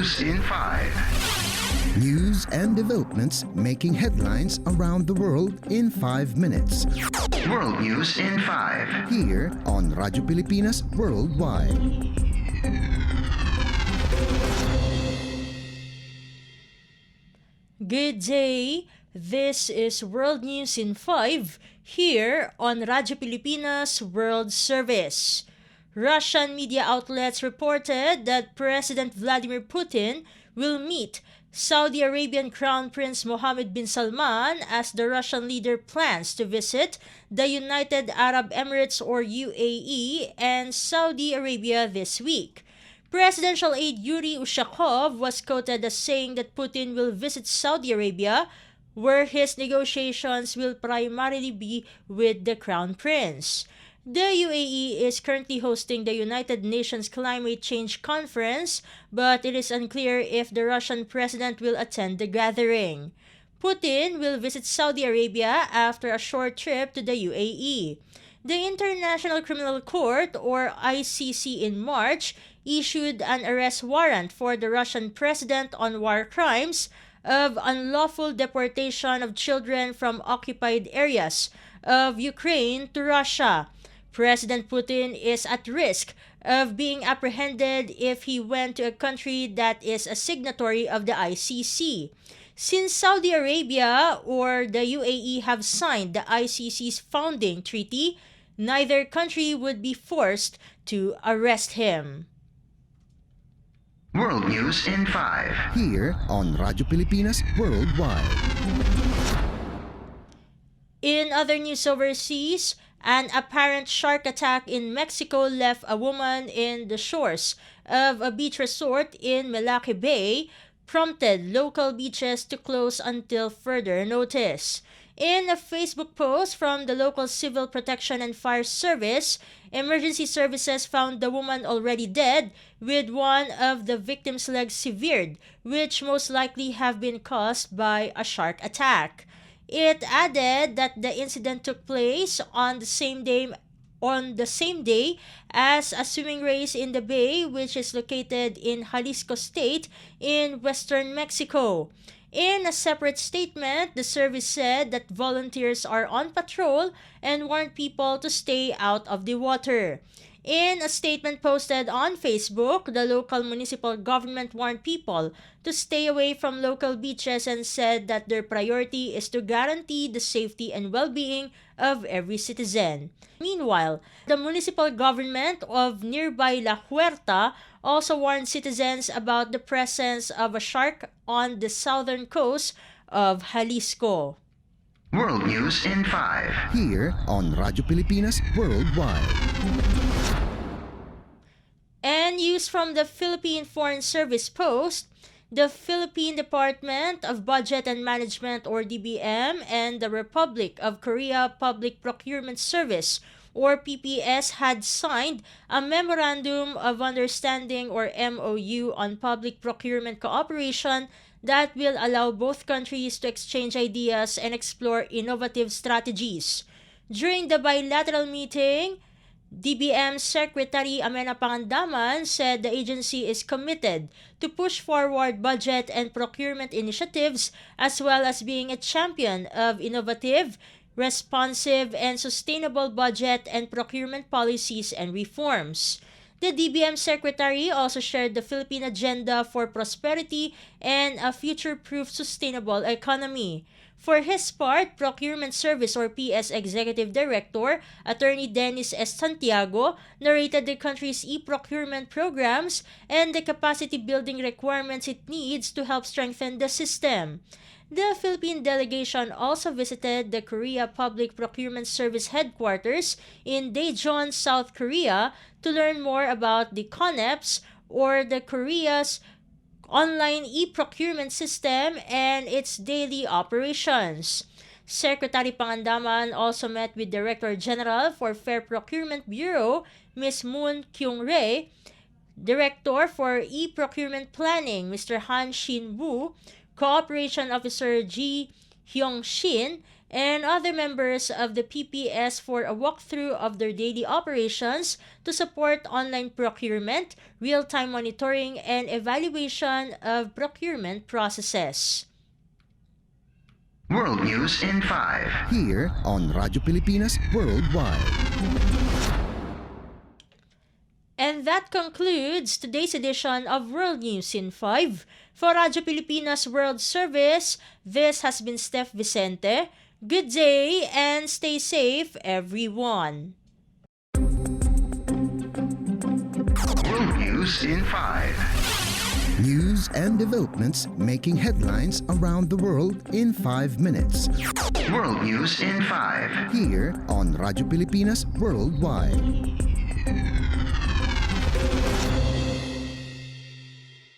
News in 5. News and developments making headlines around the world in 5 minutes. World News in 5. Here on Radyo Pilipinas Worldwide. Good day. This is World News in 5 here on Radyo Pilipinas World Service. Russian media outlets reported that President Vladimir Putin will meet Saudi Arabian Crown Prince Mohammed bin Salman as the Russian leader plans to visit the United Arab Emirates or UAE and Saudi Arabia this week. Presidential aide Yuri Ushakov was quoted as saying that Putin will visit Saudi Arabia, where his negotiations will primarily be with the Crown Prince. The UAE is currently hosting the United Nations Climate Change Conference, but it is unclear if the Russian president will attend the gathering. Putin will visit Saudi Arabia after a short trip to the UAE. The International Criminal Court, or ICC, in March issued an arrest warrant for the Russian president on war crimes of unlawful deportation of children from occupied areas of Ukraine to Russia. President Putin is at risk of being apprehended if he went to a country that is a signatory of the ICC. Since Saudi Arabia or the UAE have signed the ICC's founding treaty, neither country would be forced to arrest him. World News in 5. Here on Radyo Pilipinas Worldwide. In other news overseas, an apparent shark attack in Mexico left a woman in the shores of a beach resort in Malacca Bay, prompted local beaches to close until further notice. In a Facebook post from the local Civil Protection and Fire Service, emergency services found the woman already dead, with one of the victim's legs severed, which most likely have been caused by a shark attack. It added that the incident took place on the same day as a swimming race in the bay, which is located in Jalisco State in western Mexico. In a separate statement, the service said that volunteers are on patrol and warned people to stay out of the water. In a statement posted on Facebook, the local municipal government warned people to stay away from local beaches and said that their priority is to guarantee the safety and well-being of every citizen. Meanwhile, the municipal government of nearby La Huerta also warned citizens about the presence of a shark on the southern coast of Jalisco. World News in 5. Here on Radyo Pilipinas Worldwide. And news from the Philippine Foreign Service Post, the Philippine Department of Budget and Management or DBM and the Republic of Korea Public Procurement Service or PPS had signed a Memorandum of Understanding or MOU on public procurement cooperation that will allow both countries to exchange ideas and explore innovative strategies. During the bilateral meeting, DBM Secretary Amena Pangandaman said the agency is committed to push forward budget and procurement initiatives as well as being a champion of innovative, responsive, and sustainable budget and procurement policies and reforms. The DBM Secretary also shared the Philippine Agenda for Prosperity and a Future-Proof Sustainable Economy. For his part, Procurement Service or PS Executive Director, Attorney Dennis S. Santiago, narrated the country's e-procurement programs and the capacity-building requirements it needs to help strengthen the system. The Philippine delegation also visited the Korea Public Procurement Service headquarters in Daejeon, South Korea, to learn more about the CONEPS or the Korea's online e-procurement system and its daily operations. Secretary Pangandaman also met with Director General for Fair Procurement Bureau, Ms. Moon Kyung-rae, Director for E-Procurement Planning, Mr. Han Shin Woo, Cooperation Officer Ji Hyung-shin, and other members of the PPS for a walkthrough of their daily operations to support online procurement, real-time monitoring, and evaluation of procurement processes. World News in 5. Here on Radyo Pilipinas Worldwide. And that concludes today's edition of World News in 5. For Radyo Pilipinas World Service, this has been Steph Vicente. Good day and stay safe, everyone. World News in 5. News and developments making headlines around the world in 5 minutes. World News in 5. Here on Radyo Pilipinas Worldwide.